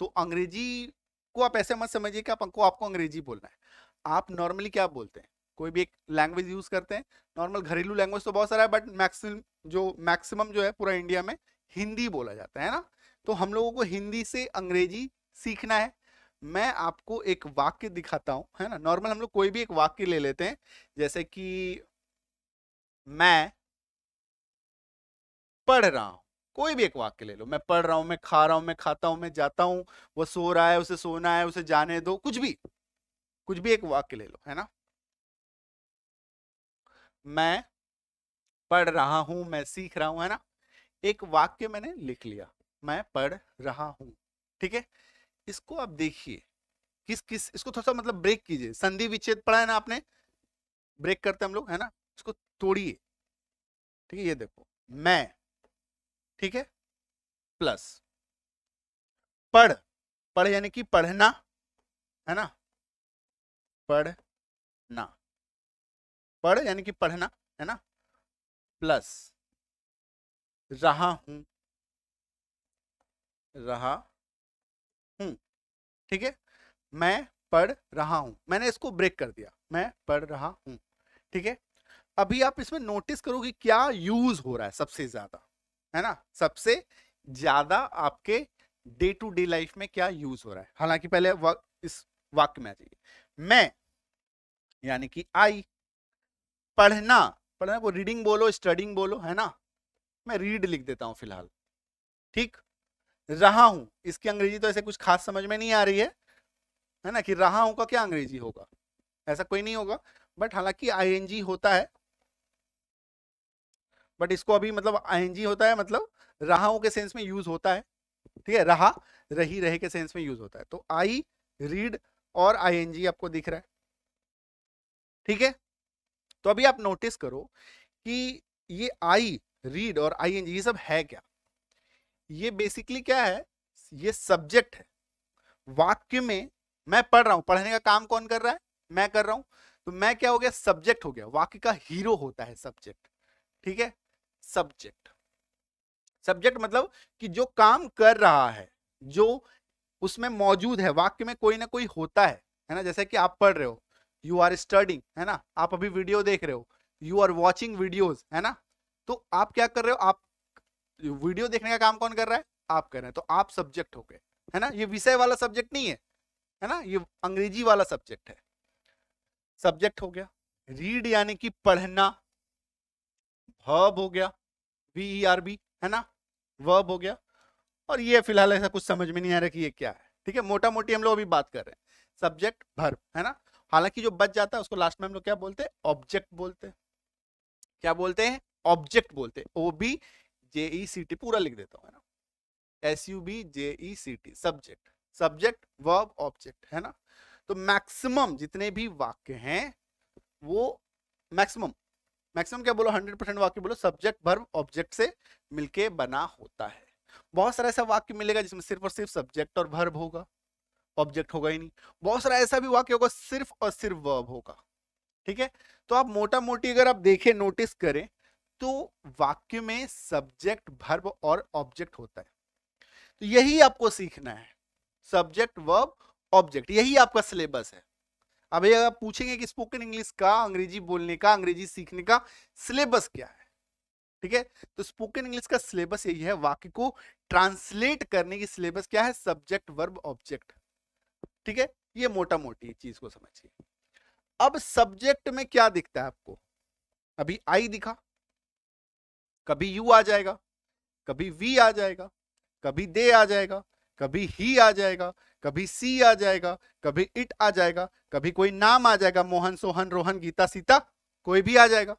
तो अंग्रेजी को आप ऐसे मत समझिए कि आपको अंग्रेजी बोलना है। आप नॉर्मली क्या बोलते हैं, कोई भी एक लैंग्वेज यूज करते हैं, नॉर्मल घरेलू लैंग्वेज तो बहुत सारा है, बट मैक्सिमम जो है पूरा इंडिया में हिंदी बोला जाता है ना। तो हम लोगों को हिंदी से अंग्रेजी सीखना है। मैं आपको एक वाक्य दिखाता हूं, है ना। नॉर्मल हम लोग कोई भी एक वाक्य ले लेते हैं, जैसे कि मैं पढ़ रहा हूं। कोई भी एक वाक्य ले लो, मैं पढ़ रहा हूं, मैं खा रहा हूं, मैं खाता हूं, मैं जाता हूं, वो सो रहा है, उसे सोना है, उसे जाने दो, कुछ भी एक वाक्य ले लो, है ना। मैं पढ़ रहा हूं, मैं सीख रहा हूं, है ना। एक वाक्य मैंने लिख लिया, मैं पढ़ रहा हूं। ठीक है, इसको आप देखिए, किस किस इसको थोड़ा सा मतलब ब्रेक कीजिए। संधि विच्छेद पढ़ा है ना आपने, ब्रेक करते हम लोग, है ना। इसको तोड़िए। ठीक है, ये देखो, मैं, ठीक है, प्लस पढ़, पढ़ यानी कि पढ़ना, है ना, पढ़ना, पढ़ यानी कि पढ़ना, है ना, प्लस रहा हूं, रहा हूं। ठीक है, मैं पढ़ रहा हूं, मैंने इसको ब्रेक कर दिया, मैं पढ़ रहा हूं। ठीक है, अभी आप इसमें नोटिस करो कि क्या यूज हो रहा है सबसे ज्यादा, है ना। सबसे ज्यादा आपके डे टू डे लाइफ में क्या यूज हो रहा है। हालांकि पहले इस वाक्य में आ जाइए, मैं यानी कि आई, पढ़ना, पढ़ना को रीडिंग बोलो, स्टडिंग बोलो, है ना। मैं रीड लिख देता हूं फिलहाल। ठीक, रहा हूं, इसकी अंग्रेजी तो ऐसे कुछ खास समझ में नहीं आ रही है ना, कि रहा हूं का क्या अंग्रेजी होगा, ऐसा कोई नहीं होगा। बट हालांकि आईएनजी होता है, बट इसको अभी मतलब आईएनजी होता है, मतलब रहा हूं के सेंस में यूज होता है। ठीक है, रहा, रही, रहे के सेंस में यूज होता है। तो आई, रीड और आईएनजी आपको दिख रहा है। ठीक है, तो अभी आप नोटिस करो कि ये आई, रीड और आईएनजी ये सब है क्या। ये बेसिकली क्या है, ये सब्जेक्ट है। वाक्य में मैं पढ़ रहा हूं, पढ़ने का काम कौन कर रहा है, मैं कर रहा हूं। तो मैं क्या हो गया, सब्जेक्ट हो गया। वाक्य का हीरो होता है सब्जेक्ट। ठीक है, सब्जेक्ट, सब्जेक्ट मतलब कि जो काम कर रहा है, जो उसमें मौजूद है, वाक्य में कोई ना कोई होता है ना। जैसे कि आप पढ़ रहे हो, यू आर स्टडिंग, है ना। आप अभी वीडियो देख रहे हो, यू आर वॉचिंग वीडियोज, है ना। तो आप क्या कर रहे हो, आप वीडियो देखने का काम कौन कर रहा है, आप कर रहे हैं। तो आप सब्जेक्ट हो गए, है ना। ये विषय वाला सब्जेक्ट नहीं है ना, ये अंग्रेजी वाला सब्जेक्ट है, सब्जेक्ट हो गया। रीड यानी कि पढ़ना, वर्ब हो गया, VERB, है ना, वर्ब हो गया। और ये फिलहाल ऐसा कुछ समझ में नहीं आ रहा कि ये क्या है। ठीक है, मोटा मोटी हम लोग अभी बात कर रहे हैं सब्जेक्ट वर्ब, है ना। हालांकि जो बच जाता है उसको लास्ट में हम लोग क्या बोलते हैं, ऑब्जेक्ट बोलते हैं। क्या बोलते हैं, ऑब्जेक्ट बोलते हैं। OBJECT पूरा लिख देता हूं, है ना, SUBJECT, subject, subject verb object, है ना। तो मैक्सिमम जितने भी वाक्य हैं वो मैक्सिमम, मैक्सिमम क्या बोलो, 100% वाक्य बोलो सब्जेक्ट वर्ब ऑब्जेक्ट से मिलके बना होता है। बहुत सारा ऐसा वाक्य मिलेगा जिसमें सिर्फ और सिर्फ सब्जेक्ट और वर्ब होगा, ऑब्जेक्ट होगा ही नहीं। बहुत सारा ऐसा भी वाक्य होगा सिर्फ और सिर्फ वर्ब होगा। ठीक है, तो आप मोटा मोटी अगर आप देखें, नोटिस करें, तो वाक्य में सब्जेक्ट वर्ब और ऑब्जेक्ट होता है। तो यही आपको सीखना है, सब्जेक्ट वर्ब ऑब्जेक्ट, यही आपका सिलेबस है। अब ये आप पूछेंगे कि स्पोकन इंग्लिश का, अंग्रेजी बोलने का, अंग्रेजी सीखने का सिलेबस क्या है। ठीक है, तो स्पोकन इंग्लिश का सिलेबस यही है, वाक्य को ट्रांसलेट करने की सिलेबस क्या है, सब्जेक्ट वर्ब ऑब्जेक्ट। ठीक है, ये मोटा मोटी चीज को समझिए। अब सब्जेक्ट में क्या दिखता है आपको, अभी आई दिखा, कभी यू आ जाएगा, कभी वी आ जाएगा, कभी दे आ जाएगा, कभी ही आ जाएगा, कभी सी आ जाएगा, कभी इट आ जाएगा, कभी कोई नाम आ जाएगा, मोहन, सोहन, रोहन, गीता, सीता, कोई भी आ जाएगा,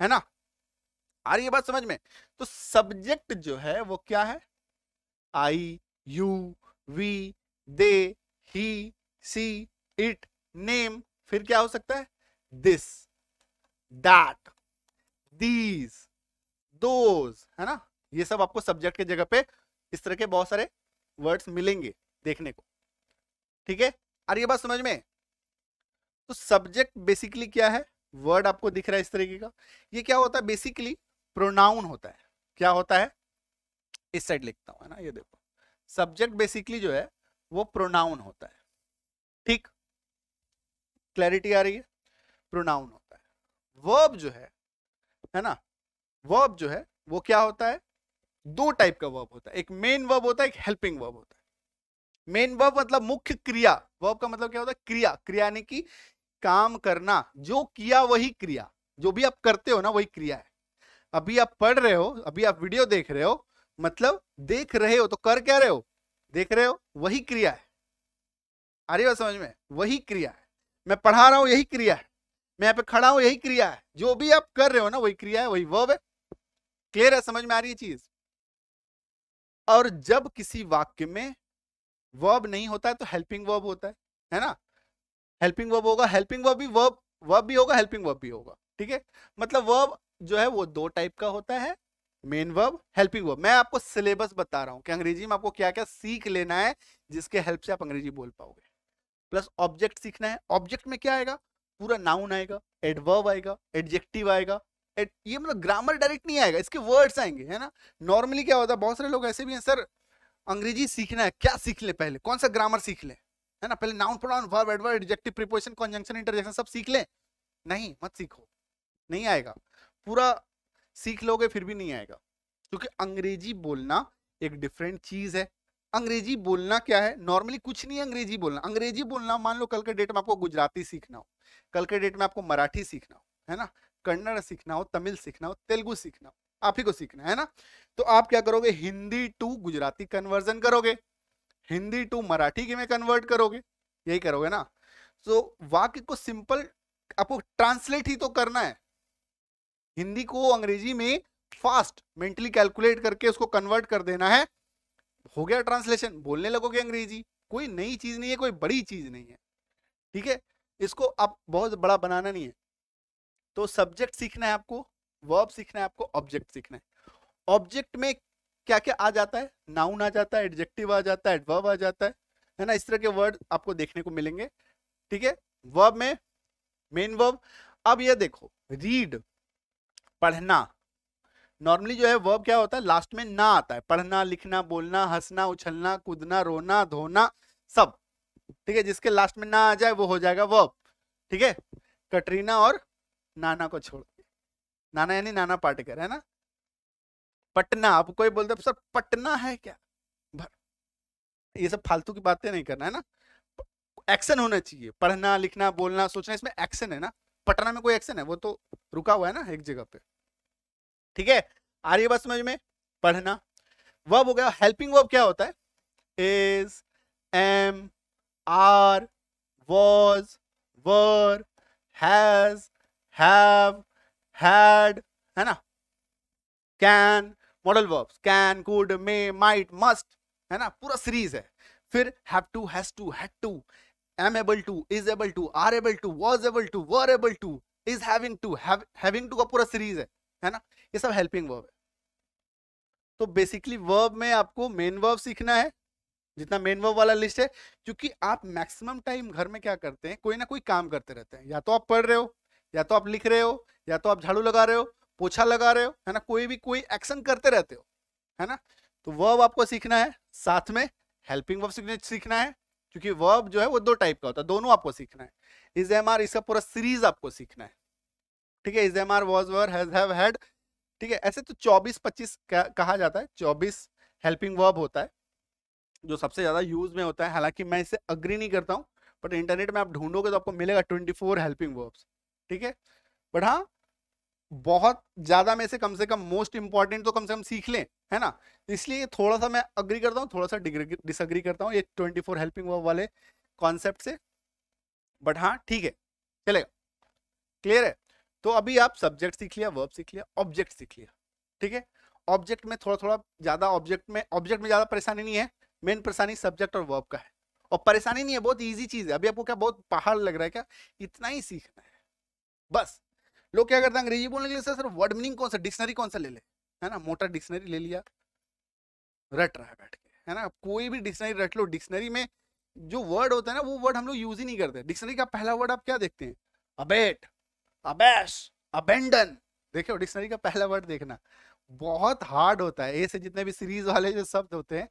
है ना। आ रही है बात समझ में। तो सब्जेक्ट जो है वो क्या है, I, you, we, they, he, she, it, name, फिर क्या हो सकता है, दिस, दैट, दीज, दोज, है ना। ये सब आपको सब्जेक्ट के जगह पे इस तरह के बहुत सारे वर्ड्स मिलेंगे देखने को। ठीक है, आ रही है बात समझ में। तो सब्जेक्ट बेसिकली क्या है, वर्ड आपको दिख रहा है इस तरीके का। ये क्या होता है, बेसिकली प्रोनाउन होता है। क्या होता है, इस साइड लिखता हूं, है ना, ये देखो, सब्जेक्ट बेसिकली जो है वो प्रोनाउन होता है। ठीक, क्लैरिटी आ रही है? प्रोनाउन होता है। वर्ब जो है ना, वर्ब जो है वो क्या होता है, दो टाइप का वर्ब होता है, एक मेन वर्ब होता है, एक हेल्पिंग वर्ब होता है। मेन वर्ब मतलब मुख्य क्रिया, वर्ब का मतलब क्या होता है, क्रिया, क्रिया यानी कि काम करना, जो किया वही क्रिया, जो भी आप करते हो ना वही क्रिया है। अभी आप पढ़ रहे हो, अभी आप वीडियो देख रहे हो, मतलब देख रहे हो तो कर क्या रहे हो, देख रहे हो, वही क्रिया है। आ रही बात समझ में? वही क्रिया है। मैं पढ़ा रहा हूं, यही क्रिया है। मैं यहाँ पे खड़ा हूं, यही क्रिया है। जो भी आप कर रहे हो ना वही क्रिया है, वही वर्ब है। क्लियर है? समझ में आ रही है चीज? और जब किसी वाक्य में वर्ब नहीं होता है तो हेल्पिंग वर्ब होता है ना? हेल्पिंग वर्ब होगा, हेल्पिंग वर्ब भी वर्ब, वर्ब भी होगा, हेल्पिंग वर्ब भी होगा। ठीक है, मतलब वर्ब जो है वो दो टाइप का होता है, मेन वर्ब, हेल्पिंग वर्ब। मैं आपको सिलेबस बता रहा हूं कि अंग्रेजी में आपको क्या क्या सीख लेना है जिसके हेल्प से आप अंग्रेजी बोल पाओगे। प्लस ऑब्जेक्ट सीखना है। ऑब्जेक्ट में क्या आएगा, पूरा नाउन आएगा, एडवर्ब आएगा, एडजेक्टिव आएगा। ये मतलब ग्रामर डायरेक्ट नहीं आएगा, इसके वर्ड्स आएंगे, है ना? नॉर्मली क्या होता है, बहुत सारे लोग ऐसे भी हैं, सर अंग्रेजी सीखना है, क्या सीख ले पहले, कौन सा ग्रामर सीख ले, है ना? पहले noun pronoun verb adverb adjective preposition conjunction interjection सब सीख ले। नहीं, मत सीखो, नहीं आएगा। पूरा सीख लोगे फिर भी नहीं आएगा, क्योंकि अंग्रेजी बोलना एक डिफरेंट चीज है। अंग्रेजी बोलना क्या है, नॉर्मली कुछ नहीं है अंग्रेजी बोलना। अंग्रेजी बोलना, मान लो कल के डेट में आपको गुजराती सीखना हो, कल के डेट में आपको मराठी सीखना हो, है ना, कन्नड़ सीखना हो, तमिल सीखना हो, तेलुगु सीखना हो, आप ही को सीखना है ना, तो आप क्या करोगे, हिंदी टू गुजराती कन्वर्जन करोगे, हिंदी टू मराठी के में कन्वर्ट करोगे, यही करोगे ना? तो वाक्य को सिंपल आपको ट्रांसलेट ही तो करना है, हिंदी को अंग्रेजी में फास्ट मेंटली कैलकुलेट करके उसको कन्वर्ट कर देना है, हो गया ट्रांसलेशन, बोलने लगोगे अंग्रेजी। कोई नई चीज नहीं है, कोई बड़ी चीज नहीं है। ठीक है, इसको आप बहुत बड़ा बनाना नहीं है। तो सब्जेक्ट सीखना है आपको, वर्ब सीखना है आपको, ऑब्जेक्ट सीखना है। ऑब्जेक्ट में क्या क्या आ जाता है, नाउन आ जाता है, एडजेक्टिव आ जाता है, एडवर्ब आ जाता है ना, इस तरह के वर्ड आपको देखने को मिलेंगे। ठीक है, वर्ब में मेन वर्ब। अब ये देखो, रीड, पढ़ना, नॉर्मली जो है वर्ब क्या होता है, लास्ट में ना आता है, पढ़ना, लिखना, बोलना, हंसना, उछलना, कूदना, रोना, धोना, सब। ठीक है, जिसके लास्ट में ना आ जाए वो हो जाएगा वर्ब। ठीक है, कटरीना और नाना को छोड़, नाना यानी नाना पाटेकर, है ना। पटना, अब कोई बोलते सर पटना है क्या, ये सब फालतू की बातें नहीं करना, है ना। एक्शन होना चाहिए, पढ़ना, लिखना, बोलना, सोचना, इसमें एक्शन है ना। पटना में कोई एक्शन है, वो तो रुका हुआ है ना एक जगह पे। ठीक है, आ रही है बात समझ में? पढ़ना वर्ब हो गया। हेल्पिंग वर्ब क्या होता है, is, am, are, was, were, has, have, had, है ना। can, modal verbs, can, could, may, might, must, है ना, पूरा सीरीज है। फिर have to, has to, had to, am able to, is able to, are able to, was able to, were able to, is having to, having to का पूरा series है ना। ये सब हेल्पिंग वर्ब है। तो बेसिकली वर्ब में आपको मेन वर्ब सीखना है, जितना मेन वर्ब वाला लिस्ट है, क्योंकि आप मैक्सिमम टाइम घर में क्या करते हैं, कोई ना कोई काम करते रहते हैं, या तो आप पढ़ रहे हो, या तो आप लिख रहे हो, या तो आप झाड़ू लगा रहे हो, पोछा लगा रहे हो, है ना, कोई भी कोई एक्शन करते रहते हो, है ना। तो वर्ब आपको सीखना है, साथ में हेल्पिंग वर्ब सीखना है, क्योंकि वर्ब जो है वो दो टाइप का होता है, दोनों आपको सीखना है। इज, एम, आर, इसका पूरा सीरीज आपको सीखना है। ठीक है, is, am, are, was, were, has, have, had. ठीक है, ऐसे तो 24-25 कहा जाता है, 24 हेल्पिंग वर्ब होता है जो सबसे ज्यादा यूज में होता है। हालांकि मैं इसे अग्री नहीं करता हूं, बट इंटरनेट में आप ढूंढोगे तो आपको मिलेगा 24 हेल्पिंग वर्ब्स। ठीक है, बट हाँ, बहुत ज्यादा में से कम मोस्ट इंपॉर्टेंट तो कम से कम सीख लें, है ना। इसलिए थोड़ा सा मैं अग्री करता हूँ, थोड़ा सा डिसअग्री करता हूँ ये 24 हेल्पिंग वर्ब वाले कॉन्सेप्ट से, बट हाँ ठीक है, चलेगा। क्लियर है? तो अभी आप सब्जेक्ट सीख लिया, वर्ब सीख लिया, ऑब्जेक्ट सीख लिया। ठीक है, ऑब्जेक्ट में थोड़ा थोड़ा ज्यादा, ऑब्जेक्ट में ज्यादा परेशानी नहीं है, मेन परेशानी सब्जेक्ट और वर्ब का है। और परेशानी नहीं है, बहुत इजी चीज है। अभी आपको क्या बहुत पहाड़ लग रहा है क्या, इतना ही सीखना है बस। लोग क्या करते हैं अंग्रेजी बोलने के लिए, सर वर्ड मीनिंग कौन सा, डिक्शनरी कौन सा ले ले, है ना, मोटा डिक्शनरी ले लिया, रट रहा है बैठ के, है ना। कोई भी डिक्शनरी रट लो, डिक्शनरी में जो वर्ड होता है ना वो वर्ड हम लोग यूज ही नहीं करते। डिक्शनरी का पहला वर्ड आप क्या देखते हैं, अबेट, अबैश, अबेंडन। देखो डिक्शनरी का पहला वर्ड देखना बहुत हार्ड होता है। ए से जितने भी सीरीज वाले जो शब्द होते हैं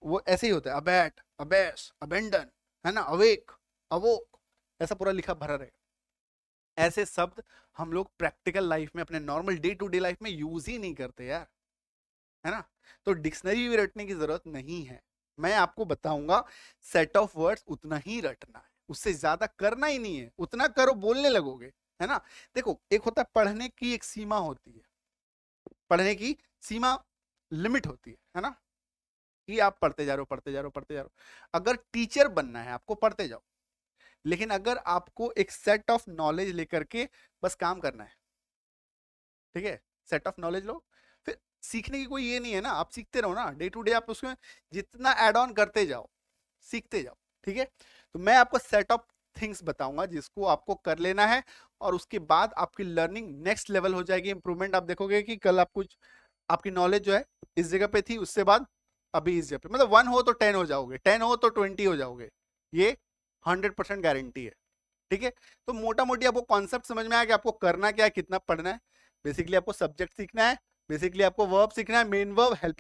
वो ऐसे ही होता है, अबैट, अबेस, अबेंडन, है ना, अवेक, अवोक, ऐसा पूरा लिखा भरा रहेगा। ऐसे शब्द हम लोग प्रैक्टिकल लाइफ में, अपने normal day to day life में यूज ही नहीं करते यार, है ना। तो डिक्शनरी भी रटने की जरूरत नहीं है। मैं आपको बताऊंगा सेट ऑफ वर्ड्स उतना ही रटना है, उससे ज्यादा करना ही नहीं है। उतना करो बोलने लगोगे, है ना। देखो, एक होता है पढ़ने की एक सीमा होती है, पढ़ने की सीमा, लिमिट होती है ना, कि आप पढ़ते जा रहे हो, पढ़ते जा रहे हो, पढ़ते जा रहे हो। अगर टीचर बनना है आपको, पढ़ते जाओ। लेकिन अगर आपको एक सेट ऑफ नॉलेज लेकर के बस काम करना है, ठीक है, सेट ऑफ नॉलेज लो, फिर सीखने की कोई ये नहीं है ना, आप सीखते रहो ना, डे टू डे आप उसमें जितना एड ऑन करते जाओ, सीखते जाओ, ठीक है। तो मैं आपको सेट ऑफ थिंग्स बताऊंगा जिसको आपको कर लेना है, और उसके बाद आपकी लर्निंग नेक्स्ट लेवल हो जाएगी, इंप्रूवमेंट आप देखोगे कि कल आप कुछ, आपकी नॉलेज जो है इस जगह पे थी, उससे बाद अभी इस जगह पे, मतलब 1 हो तो 10 हो जाओगे, 10 हो तो 20 हो जाओगे, ये 100% गारंटी है, ठीक है। तो मोटा मोटी आपको कॉन्सेप्ट समझ में आया कि आपको करना क्या है, कितना पढ़ना है। बेसिकली आपको सब्जेक्ट सीखना है, बेसिकली आपको वर्ब सीखना है, मेन वर्ब, हेल्प